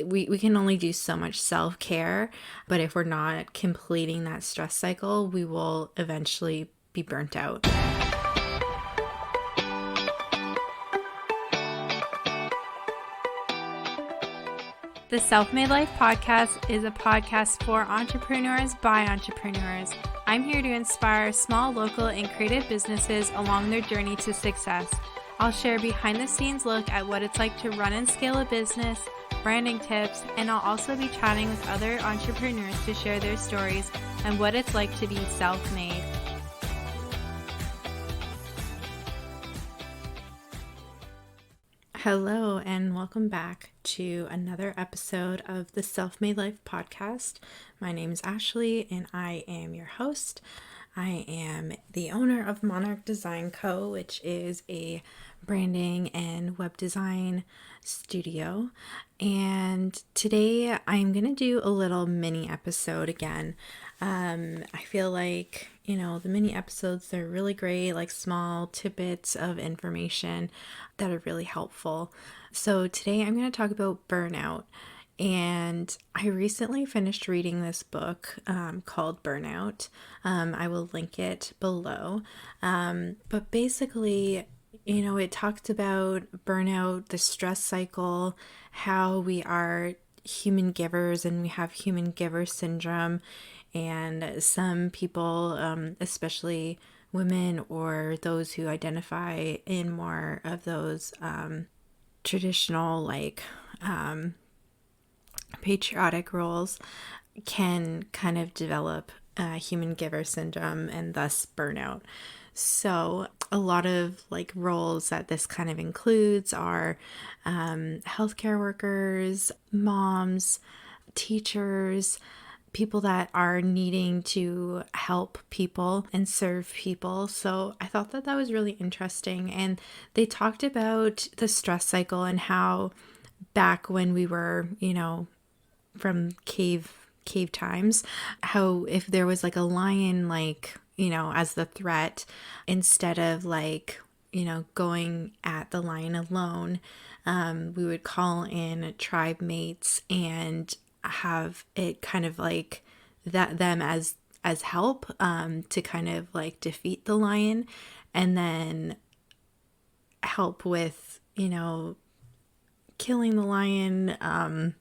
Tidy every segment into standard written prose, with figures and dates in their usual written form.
we can only do so much self-care, but if we're not completing that stress cycle, we will eventually be burnt out. The Self-Made Life podcast is a podcast for entrepreneurs by entrepreneurs. I'm here to inspire small, local, and creative businesses along their journey to success. I'll share behind-the-scenes look at what it's like to run and scale a business, branding tips, and I'll also be chatting with other entrepreneurs to share their stories and what it's like to be self-made. Hello and welcome back to another episode of the Self-Made Life podcast. My name is Ashley and I am your host. I am the owner of Monarch Design Co., which is a branding and web design studio. And today I'm going to do a little mini episode again. I feel like, the mini episodes, they're really great, like small tidbits of information that are really helpful. So today I'm going to talk about burnout. And I recently finished reading this book called Burnout. I will link it below. But basically, it talked about burnout, the stress cycle, how we are human givers and we have human giver syndrome. And some people, especially women or those who identify in more of those traditional patriotic roles, can kind of develop human giver syndrome and thus burnout. So a lot of roles that this kind of includes are healthcare workers, moms, teachers, people that are needing to help people and serve people. So I thought that was really interesting. And they talked about the stress cycle and how back when we were, from cave times, how if there was a lion, as the threat, instead of going at the lion alone, we would call in tribe mates and have it kind of them as help to kind of defeat the lion, and then help with killing the lion,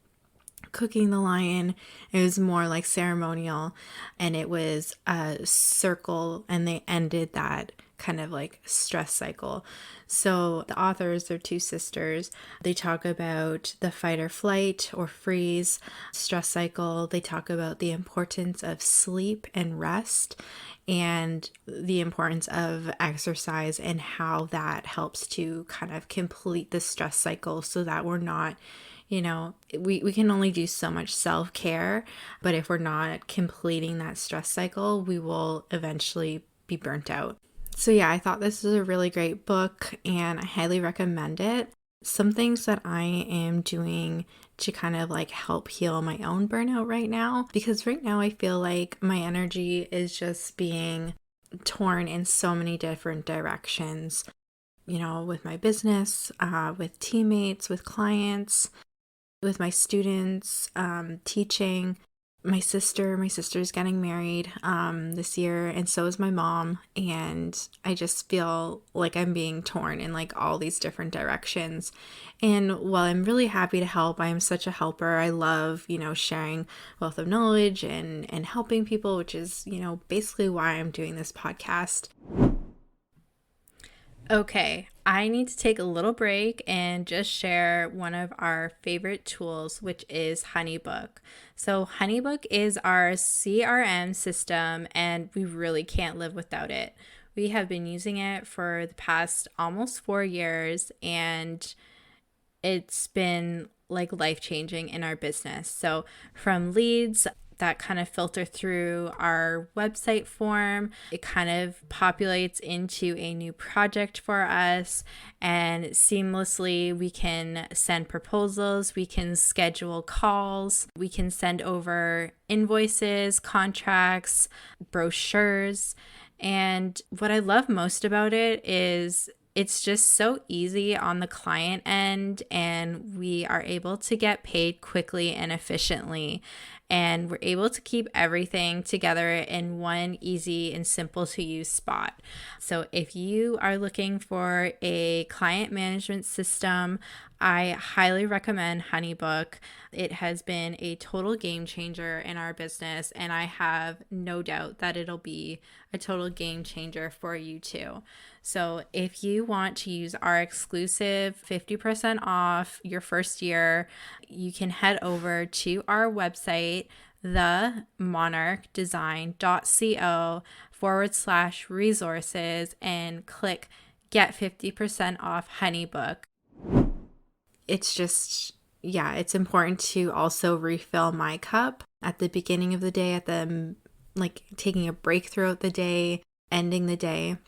cooking the lion. It was more ceremonial, and it was a circle, and they ended that kind of stress cycle. So the authors, they're two sisters. They talk about the fight or flight or freeze stress cycle. They talk about the importance of sleep and rest and the importance of exercise and how that helps to kind of complete the stress cycle so that we're not, we can only do so much self-care, but if we're not completing that stress cycle, we will eventually be burnt out. So yeah, I thought this is a really great book and I highly recommend it. Some things that I am doing to kind of help heal my own burnout right now, because right now I feel like my energy is just being torn in so many different directions, with my business, with teammates, with clients, with my students, teaching. My sister's getting married this year, and so is my mom, and I just feel like I'm being torn in all these different directions. And while I'm really happy to help, I am such a helper. I love, sharing wealth of knowledge and helping people, which is, basically why I'm doing this podcast. Okay, I need to take a little break and just share one of our favorite tools, which is Honeybook. So Honeybook is our CRM system, and we really can't live without it. We have been using it for the past almost 4 years, and it's been life-changing in our business. So from leads that kind of filter through our website form, it kind of populates into a new project for us, and seamlessly we can send proposals, we can schedule calls, we can send over invoices, contracts, brochures. And what I love most about it is it's just so easy on the client end, and we are able to get paid quickly and efficiently. And we're able to keep everything together in one easy and simple to use spot. So if you are looking for a client management system, I highly recommend Honeybook. It has been a total game changer in our business, and I have no doubt that it'll be a total game changer for you too. So if you want to use our exclusive 50% off your first year, you can head over to our website, themonarchdesign.co/resources, and click Get 50% off Honeybook. It's just, yeah, it's important to also refill my cup at the beginning of the day, at the, like, taking a break throughout the day, ending the day,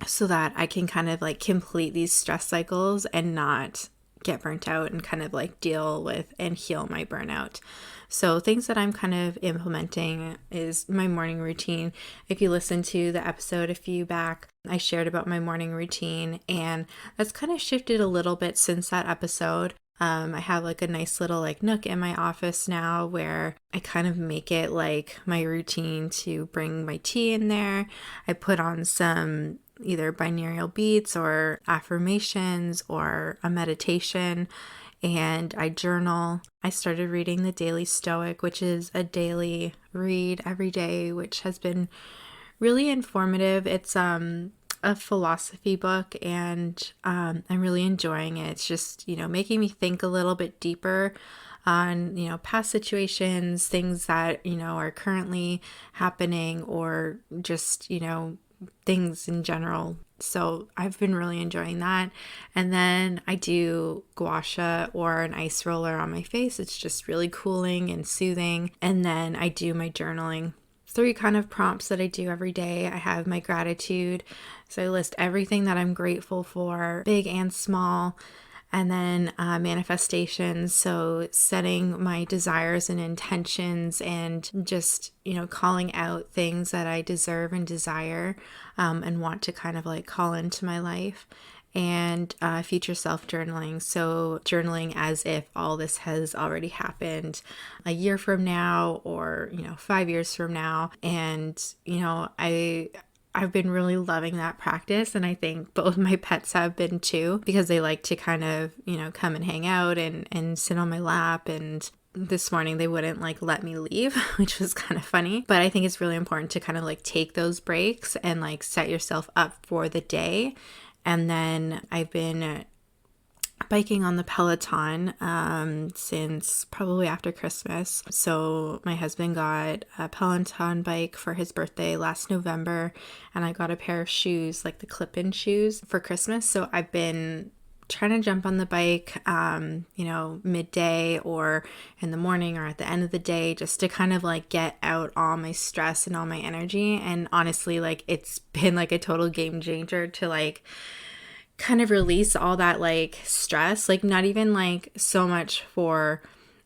so that I can kind of like complete these stress cycles and not get burnt out and kind of like deal with and heal my burnout. So things that I'm kind of implementing is my morning routine. If you listen to the episode a few back, I shared about my morning routine, and that's kind of shifted a little bit since that episode. I have like a nice little like nook in my office now where I kind of make it like my routine to bring my tea in there. I put on some either binaural beats or affirmations or a meditation, and I journal. I started reading the Daily Stoic, which is a daily read every day, which has been really informative. It's a philosophy book, and I'm really enjoying it. It's just, making me think a little bit deeper on, past situations, things that, are currently happening, or just, things in general. So I've been really enjoying that. And then I do gua sha or an ice roller on my face. It's just really cooling and soothing. And then I do my journaling. 3 kind of prompts that I do every day. I have my gratitude. So I list everything that I'm grateful for, big and small. And then manifestations. So setting my desires and intentions, and just, calling out things that I deserve and desire and want to kind of like call into my life. And future self journaling. So journaling as if all this has already happened a year from now, or, 5 years from now. And, I've been really loving that practice, and I think both my pets have been too, because they like to kind of, come and hang out and sit on my lap. And this morning they wouldn't like let me leave, which was kind of funny. But I think it's really important to kind of like take those breaks and like set yourself up for the day. And then I've been biking on the Peloton since probably after Christmas. So my husband got a Peloton bike for his birthday last November, and I got a pair of shoes, like the clip-in shoes, for Christmas. So I've been trying to jump on the bike, midday or in the morning or at the end of the day, just to kind of like get out all my stress and all my energy. And honestly, like it's been like a total game changer to like kind of release all that like stress, like not even like so much for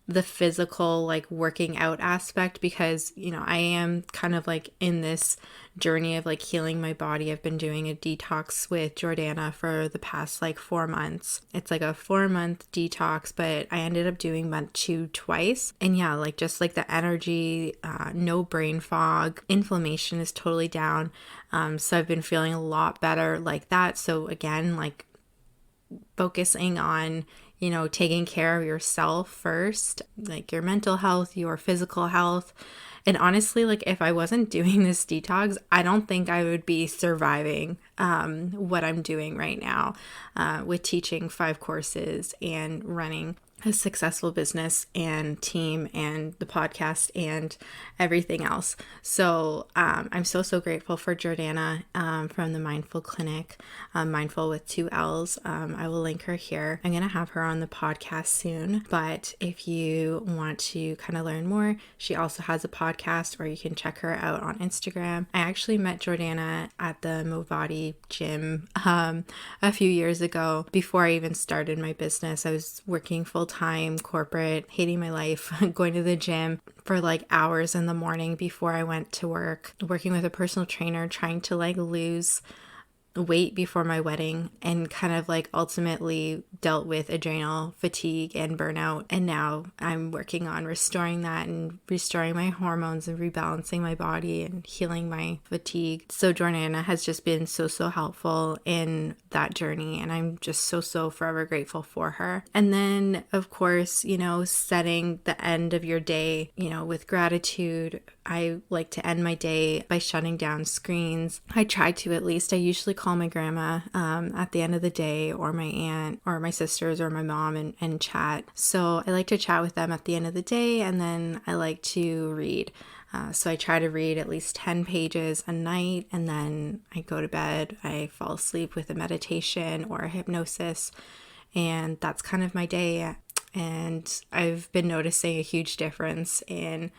the physical like working out aspect, because I am kind of like in this journey of like healing my body. I've been doing a detox with Jiordana for the past like 4 months. It's like a 4-month detox, but I ended up doing month 2 twice. And yeah, like just like the energy, no brain fog, inflammation is totally down. So I've been feeling a lot better like that. So again, like focusing on, taking care of yourself first, like your mental health, your physical health. And honestly, like if I wasn't doing this detox, I don't think I would be surviving what I'm doing right now with teaching 5 courses and running a successful business and team and the podcast and everything else. So I'm so grateful for Jiordana from the Mindfull Clinic, Mindfull with 2 L's. I will link her here. I'm going to have her on the podcast soon. But if you want to kind of learn more, she also has a podcast, or you can check her out on Instagram. I actually met Jiordana at the Movati gym a few years ago. Before I even started my business, I was working full-time corporate, hating my life, going to the gym for like hours in the morning before I went to work, working with a personal trainer, trying to like lose weight before my wedding and kind of like ultimately dealt with adrenal fatigue and burnout. And now I'm working on restoring that and restoring my hormones and rebalancing my body and healing my fatigue. So Jiordana has just been so helpful in that journey. And I'm just so forever grateful for her. And then, of course, setting the end of your day, with gratitude. I like to end my day by shutting down screens. I try to, at least. I usually call my grandma at the end of the day, or my aunt or my sisters or my mom, and chat. So I like to chat with them at the end of the day, and then I like to read. So I try to read at least 10 pages a night, and then I go to bed. I fall asleep with a meditation or a hypnosis, and that's kind of my day. And I've been noticing a huge difference in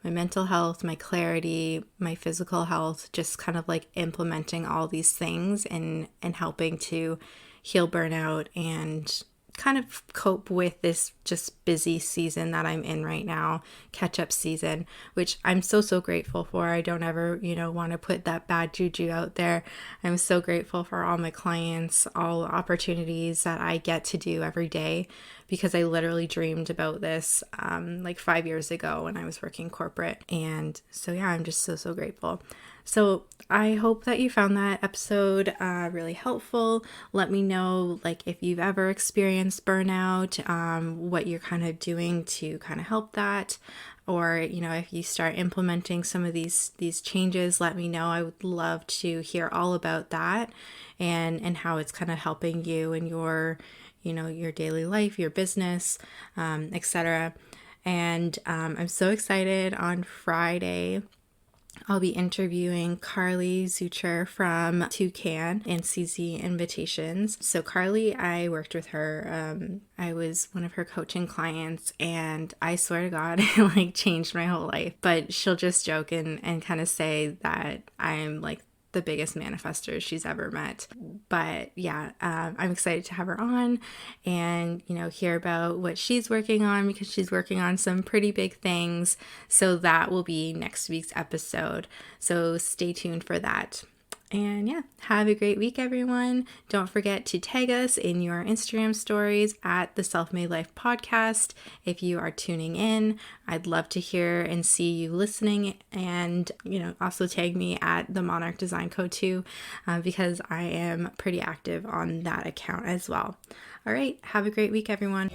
my mental health, my clarity, my physical health, just kind of like implementing all these things and helping to heal burnout and kind of cope with this just busy season that I'm in right now, catch-up season, which I'm so grateful for. I don't ever, want to put that bad juju out there. I'm so grateful for all my clients, all opportunities that I get to do every day, because I literally dreamed about this like 5 years ago when I was working corporate. And so, yeah, I'm just so grateful. So I hope that you found that episode really helpful. Let me know, like, if you've ever experienced burnout, what you're kind of doing to kind of help that. Or, if you start implementing some of these changes, let me know. I would love to hear all about that and how it's kind of helping you in your, your daily life, your business, etc. And I'm so excited. On Friday, I'll be interviewing Carley Zucher from Toucan and CZ Invitations. So Carley, I worked with her. I was one of her coaching clients, and I swear to God, it like changed my whole life. But she'll just joke and kind of say that I'm like the biggest manifester she's ever met. But yeah, I'm excited to have her on and, hear about what she's working on, because she's working on some pretty big things. So that will be next week's episode. So stay tuned for that. And yeah, have a great week, everyone. Don't forget to tag us in your Instagram stories at the Self-Made Life Podcast. If you are tuning in, I'd love to hear and see you listening. And, also tag me at the Monarch Design Co. too, because I am pretty active on that account as well. All right, have a great week, everyone.